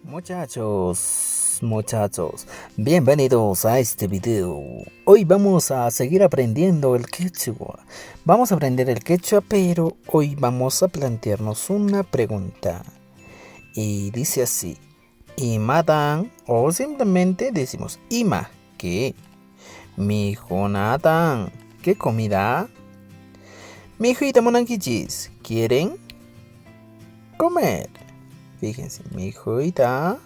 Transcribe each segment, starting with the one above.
Muchachos, bienvenidos a este video. Hoy vamos a seguir aprendiendo el quechua. Vamos a aprender el quechua, pero hoy vamos a plantearnos una pregunta. Y dice así: Imadan, o simplemente decimos Ima, ¿qué? Mijonatan, ¿qué comida? Mijuita monanquichis, ¿quieren comer? Fíjense, mijuita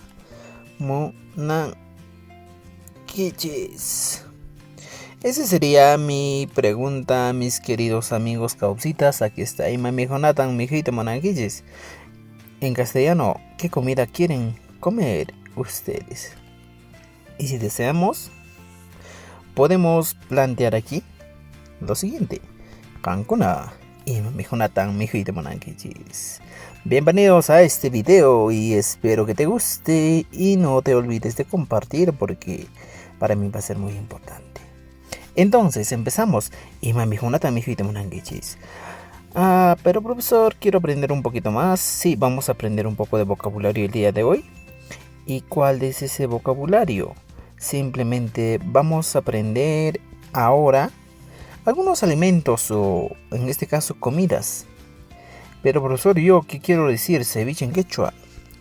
monanquichis. Esa sería mi pregunta, mis queridos amigos causitas. Aquí está Ima mijonatan, mijuita monanquichis. En castellano, ¿qué comida quieren comer ustedes? Y si deseamos, podemos plantear aquí lo siguiente: Cancuna y mijonatan mijuita monanquichis. Bienvenidos a este video y espero que te guste y no te olvides de compartir porque para mí va a ser muy importante. Entonces empezamos. Ima mijonatan mijuita monanquichis. Pero profesor, quiero aprender un poquito más. Sí, vamos a aprender un poco de vocabulario el día de hoy. ¿Y cuál es ese vocabulario? Simplemente vamos a aprender ahora algunos alimentos o en este caso comidas. Pero profesor, ¿yo qué quiero decir? Ceviche en quechua.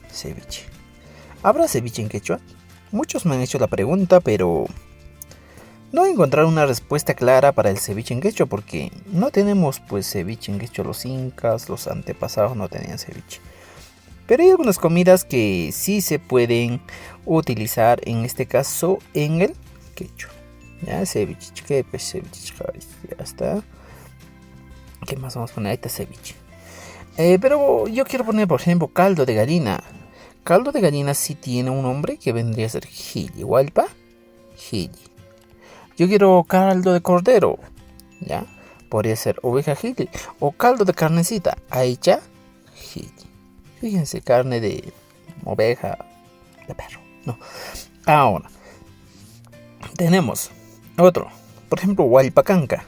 Ceviche. ¿Habrá ceviche en quechua? Muchos me han hecho la pregunta, pero no he encontrado una respuesta clara para el ceviche en quechua porque no tenemos pues ceviche en quechua. Los incas, los antepasados no tenían ceviche. Pero hay algunas comidas que sí se pueden utilizar en este caso en el quechua. Ya, ceviche, ceviche, ya está. ¿Qué más vamos a poner? Ahí está ceviche. Pero yo quiero poner, por ejemplo, caldo de gallina. Caldo de gallina sí tiene un nombre que vendría a ser jili. ¿Hualpa? Jili. Yo quiero caldo de cordero. ¿Ya? Podría ser oveja jili. O caldo de carnecita. Aicha jili. Fíjense, carne de oveja, de perro. No. Ahora, tenemos otro. Por ejemplo, hualpa canca.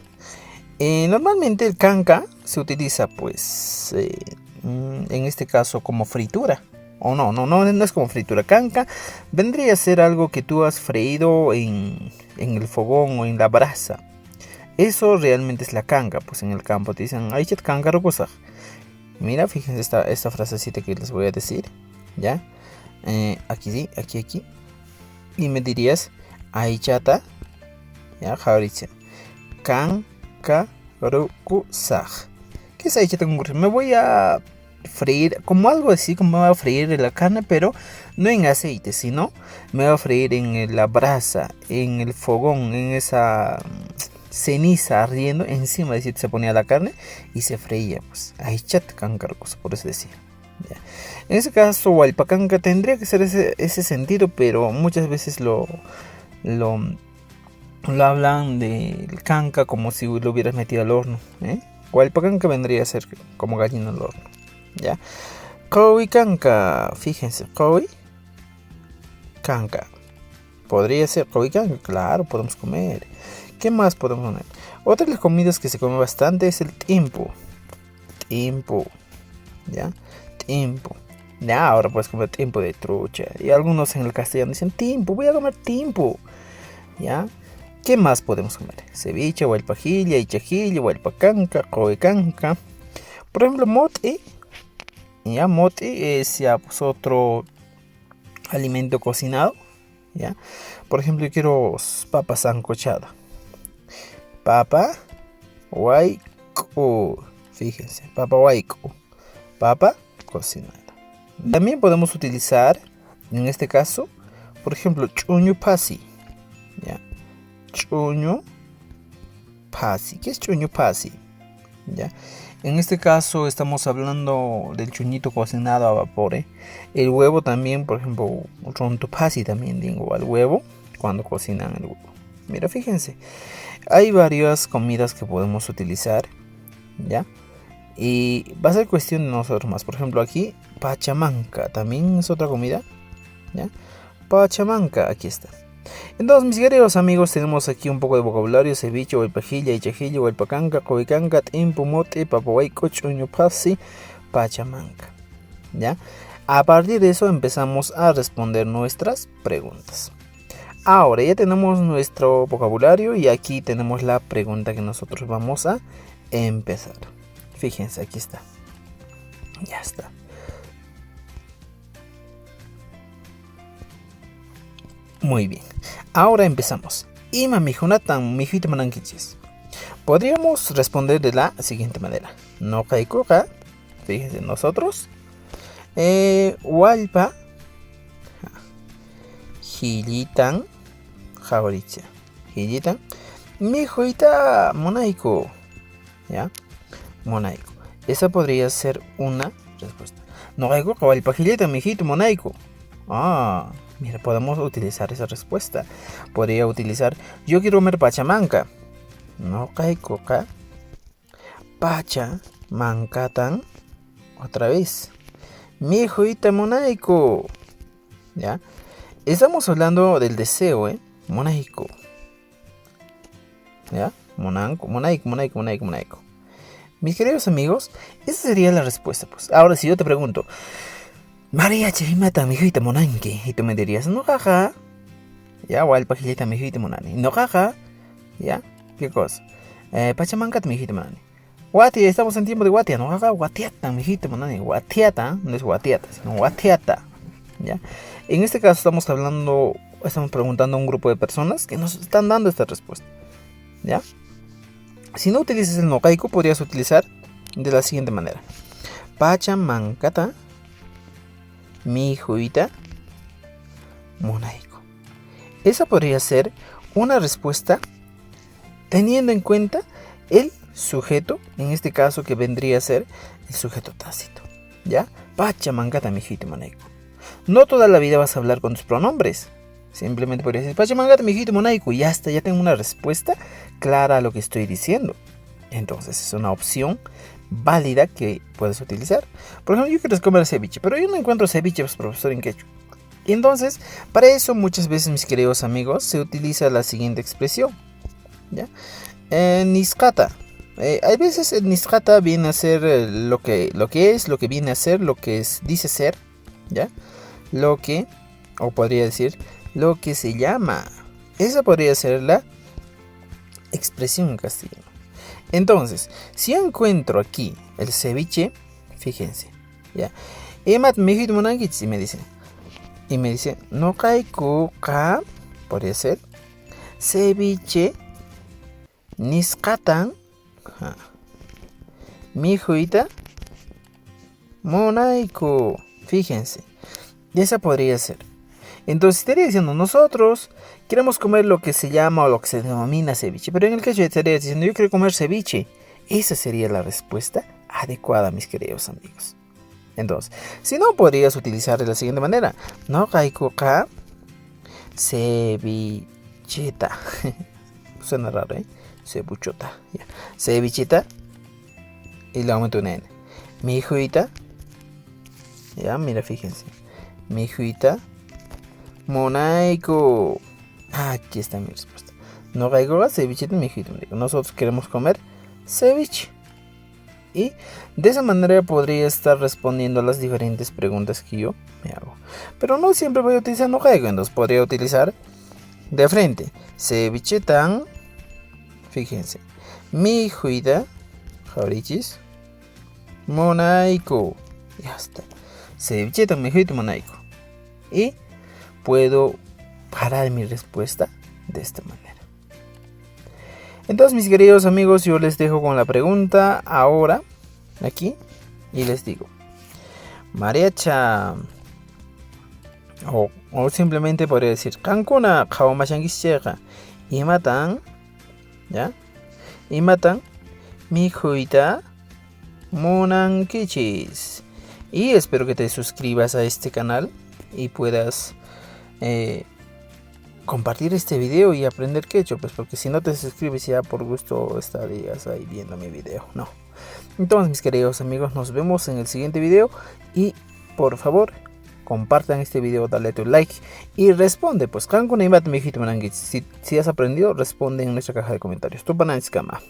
Normalmente el canca se utiliza pues en este caso como fritura. O no es como fritura. Canca vendría a ser algo que tú has freído en el fogón o en la brasa. Eso realmente es la canca. Pues en el campo te dicen Aichat canca rocosa. Mira, fíjense esta frasecita que les voy a decir. ¿Ya? Aquí sí, aquí. Y me dirías Aichata. ¿Ya? Jauricha. Canca rocosa. ¿Qué es Aichata con curry? Me voy a freír como algo así, como me voy a freír la carne, pero no en aceite, sino me voy a freír en la brasa, en el fogón, en esa ceniza ardiendo encima de si se ponía la carne y se freía, pues ahí chat cancarcos, por eso decía. ¿Ya? En ese caso hualpacanca tendría que ser ese sentido, pero muchas veces lo hablan del canca como si lo hubieras metido al horno, Hualpacanca vendría a ser como gallina al horno. ¿Ya? Cowi canca, fíjense, cowi canca. Podría ser cowi canca, claro, podemos comer. ¿Qué más podemos comer? Otra de las comidas que se come bastante es el tiempo. Tiempo. ¿Ya? Tiempo. Ya, ahora puedes comer tiempo de trucha. Y algunos en el castellano dicen tiempo, voy a comer tiempo. ¿Ya? ¿Qué más podemos comer? Ceviche, hualpajilla, ichajilla, hualpacanca, cowi canca. Por ejemplo, mote. Ya, mote es ya pues otro alimento cocinado. ¿Ya? Por ejemplo, yo quiero papa sancochada. Papa huayco. Fíjense, papa huayco. Papa cocinada. También podemos utilizar, en este caso, por ejemplo, chuño pasi. ¿Ya? Chuño pasi. ¿Qué es chuño pasi? ¿Ya? En este caso estamos hablando del chuñito cocinado a vapor. El huevo también, por ejemplo, rontopasi también digo al huevo cuando cocinan el huevo. Mira, fíjense, hay varias comidas que podemos utilizar, ¿ya? Y va a ser cuestión de nosotros más. Por ejemplo, aquí pachamanca también es otra comida, ¿ya? Pachamanca, aquí está. Entonces, mis queridos amigos, tenemos aquí un poco de vocabulario: ceviche, hualpajilla, ichajilla, hualpacanca, covicanca, timpu, mote, papahuayco, chuño pasi, pachamanca. ¿Ya? A partir de eso empezamos a responder nuestras preguntas. Ahora ya tenemos nuestro vocabulario y aquí tenemos la pregunta que nosotros vamos a empezar. Fíjense, aquí está. Ya está. Muy bien. Ahora empezamos. Ima mijunatan mijita manankichis. Podríamos responder de la siguiente manera. No kaikuka. Fíjense, nosotros. Walpa. Hilitan. Jauricha. Hilitan. Mijuita monaiko. ¿Ya? Monaiko. Esa podría ser una respuesta. No kaikuka walpa hilitan mijito monaiko. Ah. Mira, podemos utilizar esa respuesta. Podría utilizar, yo quiero comer pachamanca. No kaikoka. Pacha mankatan. Otra vez. Mi hijoita monaiko. ¿Ya? Estamos hablando del deseo, Monaiko. ¿Ya? Monaiko. Mis queridos amigos, esa sería la respuesta, pues. Ahora, si yo te pregunto, María Chihimata, mi hijita monanque. Y tú me dirías, no jaja. Ya, o al pajilita, mi hijita monani. No jaja. Ya, ¿qué cosa? Pachamancat, mi hijita monani. Guatia, estamos en tiempo de guatia. No jaja, guatiata, mi hijita monani. Guatiata, no es guatiata, sino guatiata. Ya. En este caso estamos preguntando a un grupo de personas que nos están dando esta respuesta. Ya. Si no utilizas el nokaiku, podrías utilizar de la siguiente manera. Pachamancata. Mi hijuita monaiko. Esa podría ser una respuesta teniendo en cuenta el sujeto, en este caso que vendría a ser el sujeto tácito. ¿Ya? Pachamancata mi hijito monaiko. No toda la vida vas a hablar con tus pronombres. Simplemente podría decir Pachamancata mi hijito monaiko y ya está, ya tengo una respuesta clara a lo que estoy diciendo. Entonces es una opción válida que puedes utilizar. Por ejemplo, yo quiero comer ceviche, pero yo no encuentro ceviche, pues, profesor, en quechua. Y entonces, para eso muchas veces, mis queridos amigos, se utiliza la siguiente expresión. ¿Ya? Niskata. Hay veces el niskata viene a ser lo que es, lo que viene a ser, lo que dice ser. ¿Ya? Lo que, o podría decir, lo que se llama. Esa podría ser la expresión en castellano. Entonces, si yo encuentro aquí el ceviche, fíjense, ya. Emat mejit monangichi y me dice, no kaiku ka, podría ser, ceviche, niskatan, mijuita, monaiko, fíjense, y esa podría ser. Entonces estaría diciendo, nosotros queremos comer lo que se llama o lo que se denomina ceviche. Pero en el caso de estaría diciendo, yo quiero comer ceviche. Esa sería la respuesta adecuada, mis queridos amigos. Entonces, si no, podrías utilizar de la siguiente manera. No kaiku ka cevicheta. Suena raro, Cebuchota. Ya. Cevicheta. Y le aumento una N. Mi hijuita. Ya, mira, fíjense. Mi hijuita. Monaiko. Aquí está mi respuesta. No caigo ceviche de mi hijito. Nosotros queremos comer ceviche. Y de esa manera podría estar respondiendo a las diferentes preguntas que yo me hago. Pero no siempre voy a utilizar no caigo. Entonces podría utilizar de frente. Ceviche tan. Fíjense. Mi hijita. Jaurichis. Monaiko. Ya está. Ceviche tan mi hijito monaiko. Y puedo parar mi respuesta de esta manera. Entonces, mis queridos amigos, yo les dejo con la pregunta ahora, aquí, y les digo, Mariacha, o simplemente podría decir, Cancuna, Kawamashangischega, y matan, ¿ya? Y matan, mi juita, monankichis. Y espero que te suscribas a este canal y puedas compartir este video y aprender quechua, pues porque si no te suscribes ya por gusto estarías ahí viendo mi video, no. Entonces, mis queridos amigos, nos vemos en el siguiente video y por favor compartan este video, dale tu like y responde, pues si has aprendido, responde en nuestra caja de comentarios. Tu bananskama.